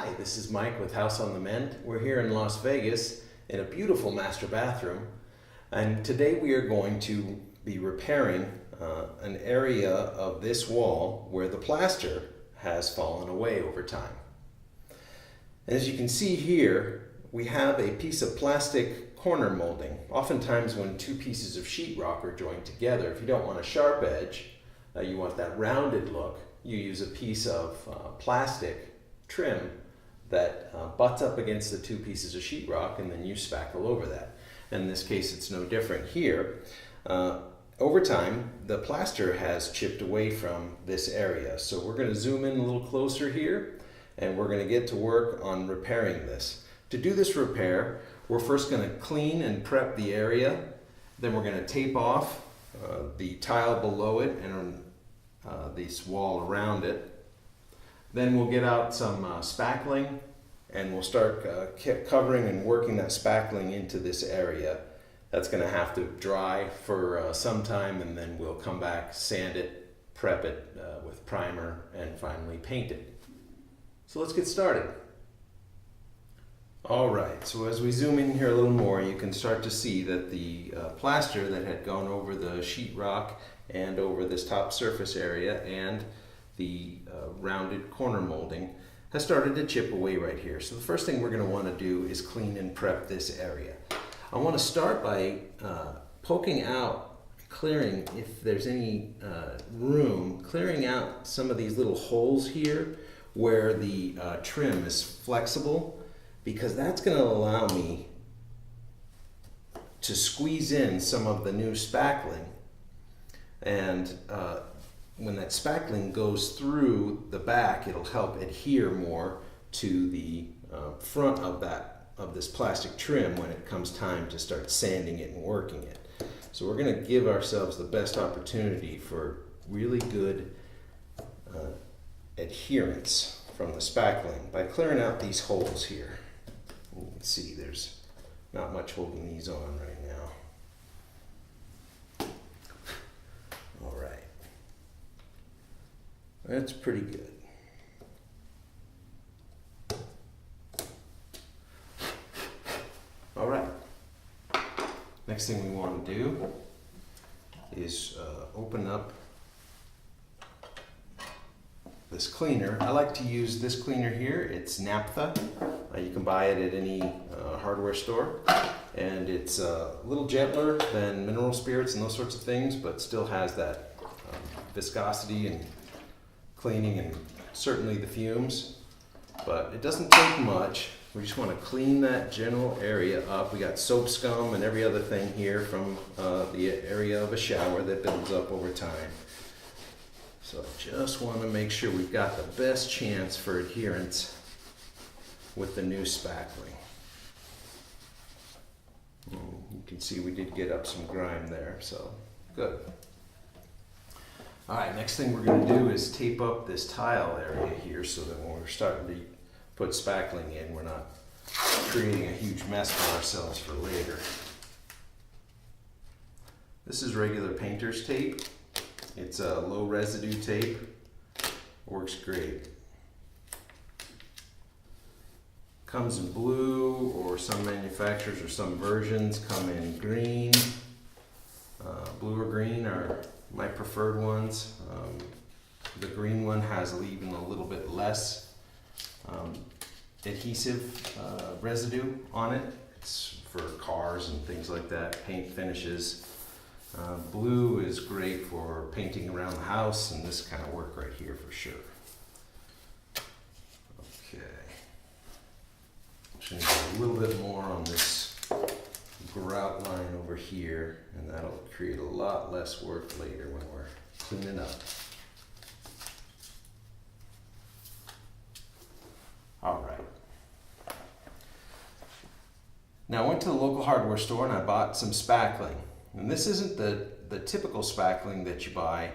Hi, this is Mike with House on the Mend. We're here in Las Vegas in a beautiful master bathroom, and today we are going to be repairing an area of this wall where the plaster has fallen away over time. As you can see here, we have a piece of plastic corner molding. Oftentimes when two pieces of sheetrock are joined together, if you don't want a sharp edge, you want that rounded look, you use a piece of plastic trim that butts up against the two pieces of sheetrock, and then you spackle over that. In this case, it's no different here. Over time, the plaster has chipped away from this area. So we're going to zoom in a little closer here, and we're going to get to work on repairing this. To do this repair, we're first going to clean and prep the area. Then we're going to tape off the tile below it and this wall around it. Then we'll get out some spackling, and we'll start covering and working that spackling into this area. That's going to have to dry for some time, and then we'll come back, sand it, prep it with primer, and finally paint it. So let's get started. Alright, so as we zoom in here a little more, you can start to see that the plaster that had gone over the sheetrock and over this top surface area and the rounded corner molding has started to chip away right here. So the first thing we're going to want to do is clean and prep this area. I want to start by poking out, clearing, if there's any room, clearing out some of these little holes here where the trim is flexible, because that's going to allow me to squeeze in some of the new spackling. And when that spackling goes through the back, it'll help adhere more to the front of this plastic trim when it comes time to start sanding it and working it. So we're going to give ourselves the best opportunity for really good adherence from the spackling by clearing out these holes here. You can see there's not much holding these on right now. All right. That's pretty good. All right. Next thing we want to do is open up this cleaner. I like to use this cleaner here. It's naphtha. You can buy it at any hardware store. And it's a little gentler than mineral spirits and those sorts of things, but still has that viscosity and cleaning and certainly the fumes. But it doesn't take much. We just want to clean that general area up. We got soap scum and every other thing here from the area of a shower that builds up over time. So I just want to make sure we've got the best chance for adherence with the new spackling. You can see we did get up some grime there, so good. All right, next thing we're going to do is tape up this tile area here so that when we're starting to put spackling in, we're not creating a huge mess for ourselves for later. This is regular painter's tape. It's a low residue tape. Works great. Comes in blue, or some manufacturers or some versions come in green. Blue or green are my preferred ones. The green one has even a little bit less adhesive residue on it. It's for cars and things like that, paint finishes. Blue is great for painting around the house, and this kind of work right here for sure. Okay. Just going to get a little bit more on this grout line over here, and that'll create a lot less work later when we're cleaning up. All right. Now I went to the local hardware store and I bought some spackling. And this isn't the typical spackling that you buy.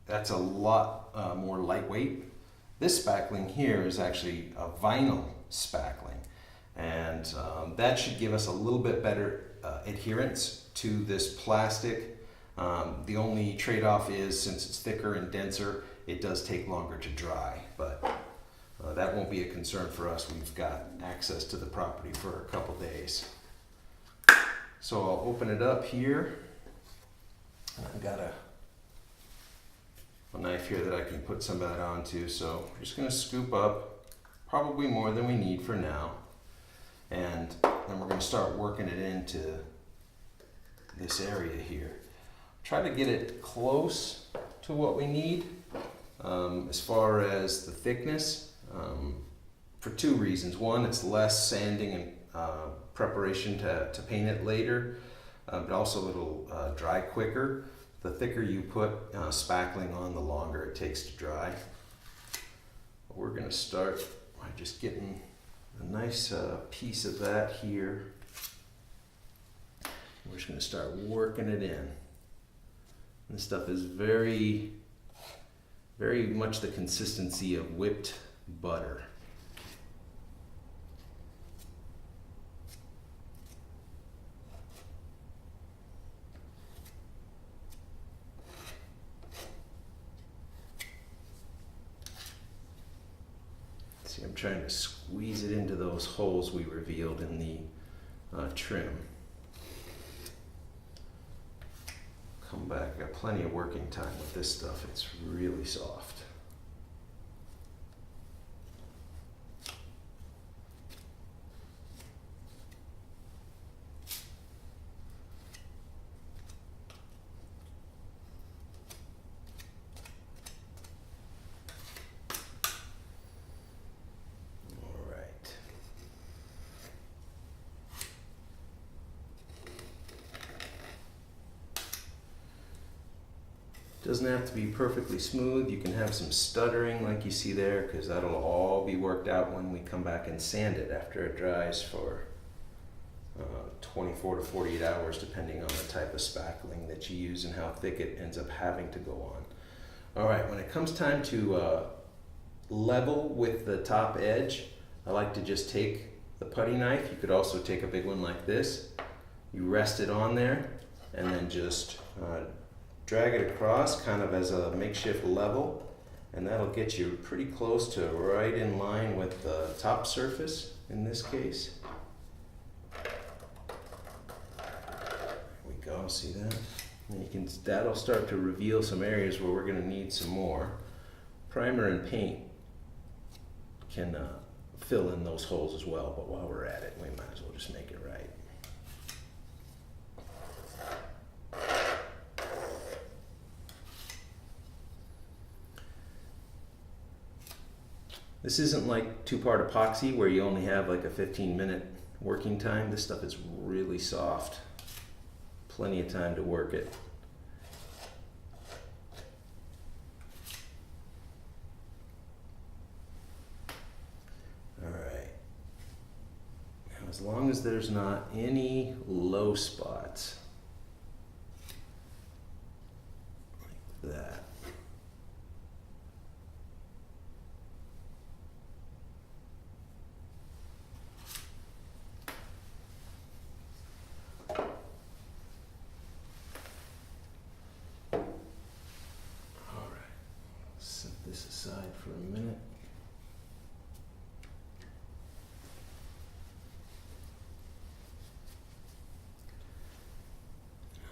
That's a lot more lightweight. This spackling here is actually a vinyl spackling. And that should give us a little bit better adherence to this plastic. The only trade-off is, since it's thicker and denser, it does take longer to dry. But that won't be a concern for us. We've got access to the property for a couple days. So I'll open it up here. I've got a knife here that I can put some of that onto. So we're just going to scoop up probably more than we need for now. And then we're going to start working it into this area here. Try to get it close to what we need as far as the thickness for two reasons. One, it's less sanding and preparation to paint it later, but also it'll dry quicker. The thicker you put spackling on, the longer it takes to dry. We're going to start by just getting a nice piece of that here. We're just going to start working it in. This stuff is very, very much the consistency of whipped butter. See, I'm trying to squeeze it into those holes we revealed in the trim. Come back, got plenty of working time with this stuff. It's really soft. Doesn't have to be perfectly smooth. You can have some stuttering like you see there, because that'll all be worked out when we come back and sand it after it dries for 24 to 48 hours, depending on the type of spackling that you use and how thick it ends up having to go on. All right, when it comes time to level with the top edge, I like to just take the putty knife. You could also take a big one like this. You rest it on there and then just drag it across kind of as a makeshift level, and that'll get you pretty close to right in line with the top surface in this case. There we go, see that? And that'll start to reveal some areas where we're going to need some more. Primer and paint can fill in those holes as well, but while we're at it, we might as well just make it right. This isn't like two-part epoxy where you only have like a 15-minute working time. This stuff is really soft. Plenty of time to work it. All right. Now, as long as there's not any low spots like that. Aside for a minute.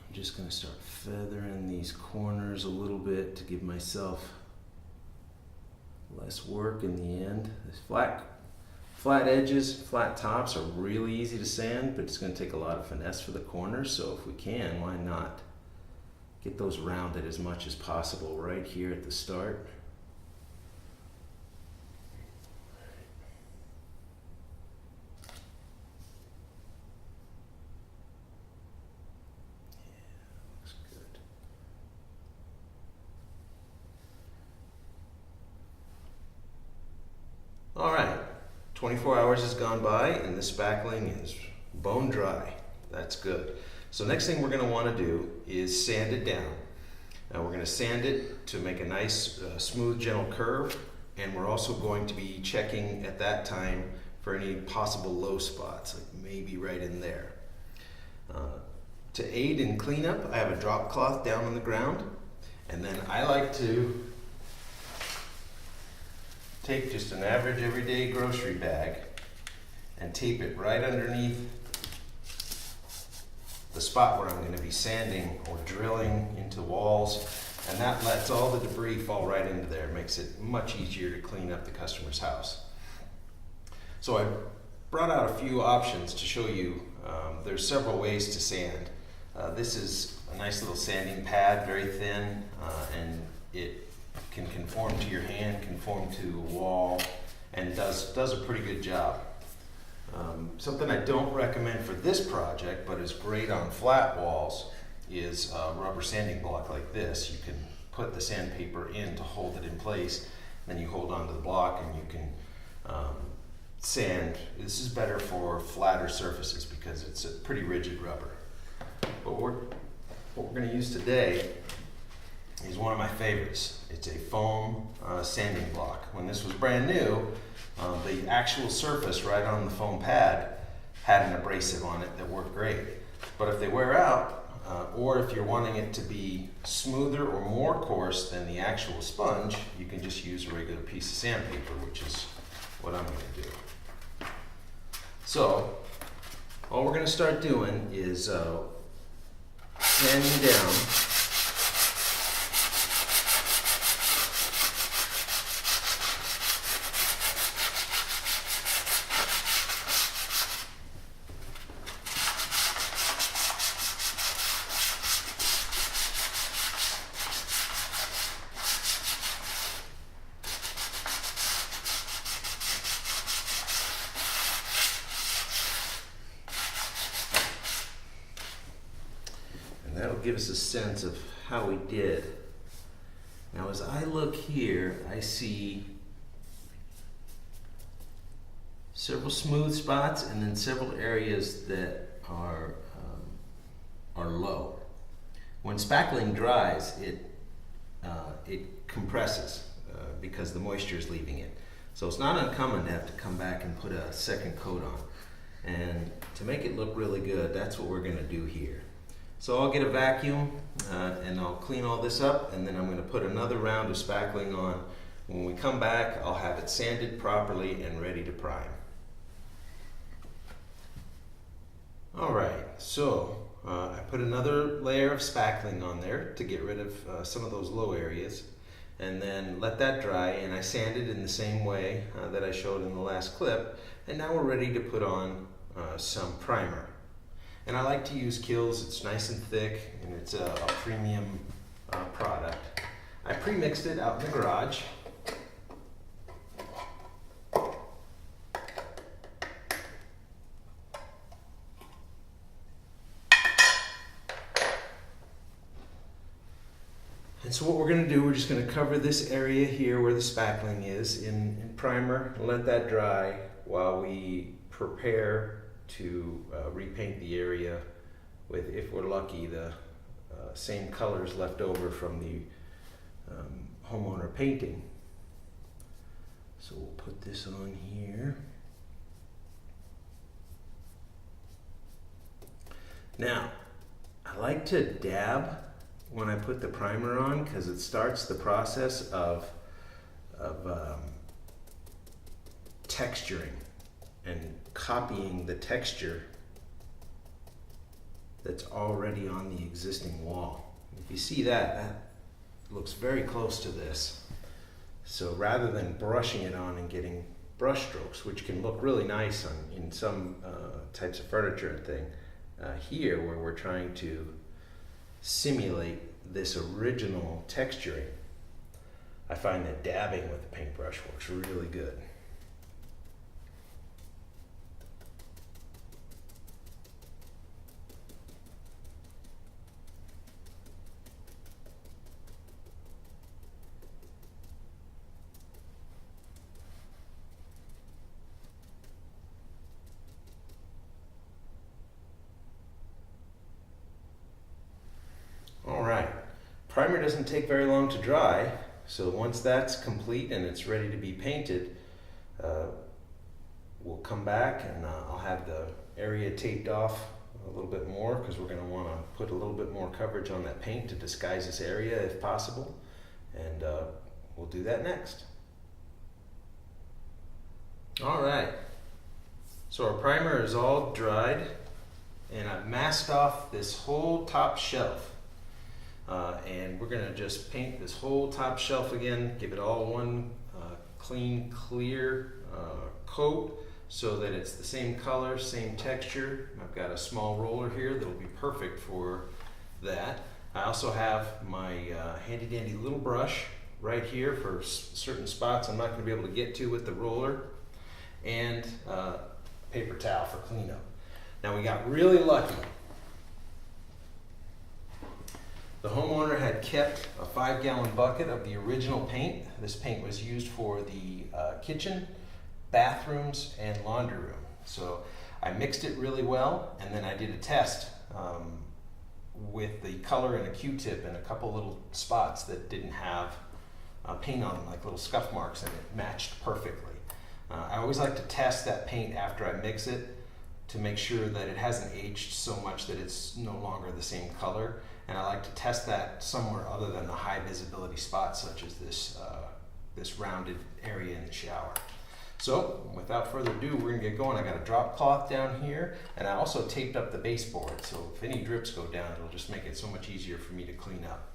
I'm just going to start feathering these corners a little bit to give myself less work in the end. This flat edges, flat tops are really easy to sand, but it's going to take a lot of finesse for the corners, so if we can, why not get those rounded as much as possible right here at the start. All right, 24 hours has gone by and this spackling is bone dry. That's good. So next thing we're going to want to do is sand it down. Now we're going to sand it to make a nice smooth gentle curve, and we're also going to be checking at that time for any possible low spots, like maybe right in there. To aid in cleanup, I have a drop cloth down on the ground, and then I like to take just an average everyday grocery bag and tape it right underneath the spot where I'm going to be sanding or drilling into walls, and that lets all the debris fall right into there. It makes it much easier to clean up the customer's house. So I brought out a few options to show you. There's several ways to sand. This is a nice little sanding pad, very thin, and it can conform to your hand, conform to a wall, and does a pretty good job. Something I don't recommend for this project, but is great on flat walls, is a rubber sanding block like this. You can put the sandpaper in to hold it in place, then you hold onto the block and you can sand. This is better for flatter surfaces because it's a pretty rigid rubber. But what we're going to use today is one of my favorites. It's a foam sanding block. When this was brand new, the actual surface right on the foam pad had an abrasive on it that worked great. But if they wear out, or if you're wanting it to be smoother or more coarse than the actual sponge, you can just use a regular piece of sandpaper, which is what I'm going to do. So, all we're going to start doing is sanding down that'll give us a sense of how we did. Now as I look here, I see several smooth spots and then several areas that are low. When spackling dries, it compresses because the moisture is leaving it. So it's not uncommon to have to come back and put a second coat on. And to make it look really good, that's what we're going to do here. So I'll get a vacuum and I'll clean all this up, and then I'm going to put another round of spackling on. When we come back, I'll have it sanded properly and ready to prime. Alright, so I put another layer of spackling on there to get rid of some of those low areas, and then let that dry, and I sanded in the same way that I showed in the last clip, and now we're ready to put on some primer. And I like to use Kills. It's nice and thick, and it's a premium product. I pre-mixed it out in the garage. And so what we're going to do, we're just going to cover this area here where the spackling is in primer, and let that dry while we prepare to repaint the area with, if we're lucky, the same colors left over from the homeowner painting. So we'll put this on here. Now, I like to dab when I put the primer on because it starts the process of texturing and copying the texture that's already on the existing wall. If you see that, that looks very close to this. So rather than brushing it on and getting brush strokes, which can look really nice in some types of furniture and thing, here where we're trying to simulate this original texturing, I find that dabbing with the paintbrush works really good. Alright, primer doesn't take very long to dry, so once that's complete and it's ready to be painted, we'll come back and I'll have the area taped off a little bit more because we're going to want to put a little bit more coverage on that paint to disguise this area if possible, and we'll do that next. All right, so our primer is all dried and I've masked off this whole top shelf. And we're gonna just paint this whole top shelf again, give it all one clean, clear coat so that it's the same color, same texture. I've got a small roller here that'll be perfect for that. I also have my handy dandy little brush right here for certain spots I'm not going to be able to get to with the roller, and paper towel for cleanup. Now we got really lucky. The homeowner had kept a 5-gallon bucket of the original paint. This paint was used for the kitchen, bathrooms, and laundry room. So I mixed it really well, and then I did a test with the color and a Q-tip in a couple little spots that didn't have paint on them, like little scuff marks, and it matched perfectly. I always like to test that paint after I mix it to make sure that it hasn't aged so much that it's no longer the same color. And I like to test that somewhere other than the high visibility spots, such as this, this rounded area in the shower. So without further ado, we're gonna get going. I got a drop cloth down here, and I also taped up the baseboard, so if any drips go down, it'll just make it so much easier for me to clean up.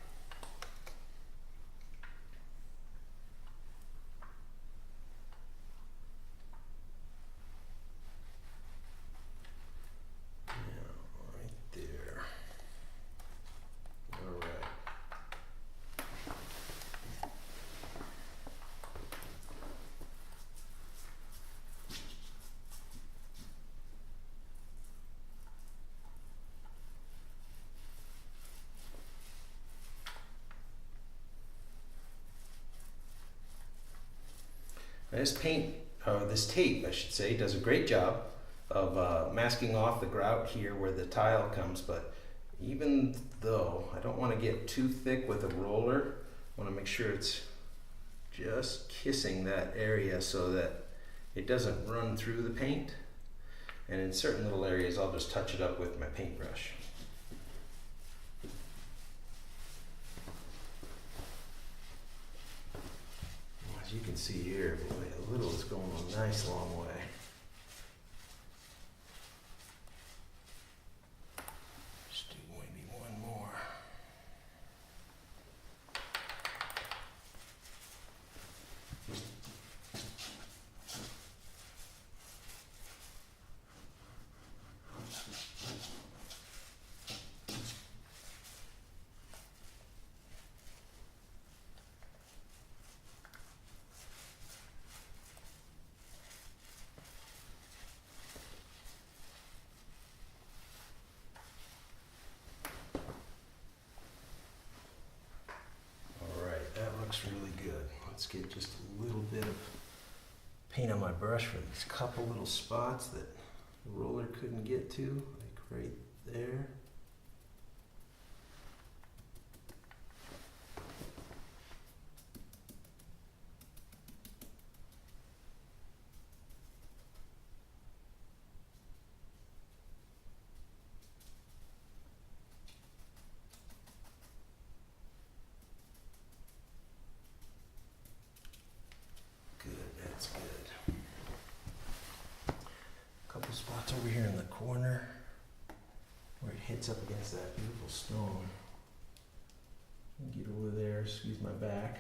This tape, I should say, does a great job of masking off the grout here where the tile comes, but even though I don't want to get too thick with a roller, I want to make sure it's just kissing that area so that it doesn't run through the paint. And in certain little areas, I'll just touch it up with my paintbrush. As you can see here, boy, a little is going a nice long way. Just do maybe one more. Looks really good. Let's get just a little bit of paint on my brush for these couple little spots that the roller couldn't get to, like right there. Spots over here in the corner where it hits up against that beautiful stone. Get over there, squeeze my back.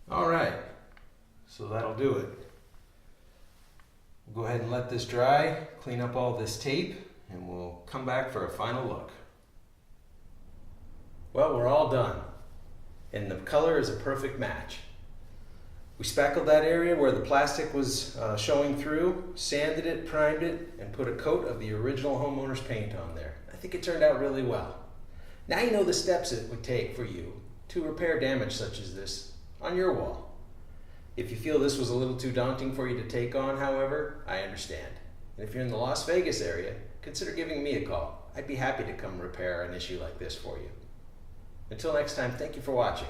All right, so that'll do it. We'll go ahead and let this dry, clean up all this tape, and we'll come back for a final look. Well, we're all done, and the color is a perfect match. We spackled that area where the plastic was showing through, sanded it, primed it, and put a coat of the original homeowner's paint on there. I think it turned out really well. Now you know the steps it would take for you to repair damage such as this on your wall. If you feel this was a little too daunting for you to take on, however, I understand. And if you're in the Las Vegas area, consider giving me a call. I'd be happy to come repair an issue like this for you. Until next time, thank you for watching.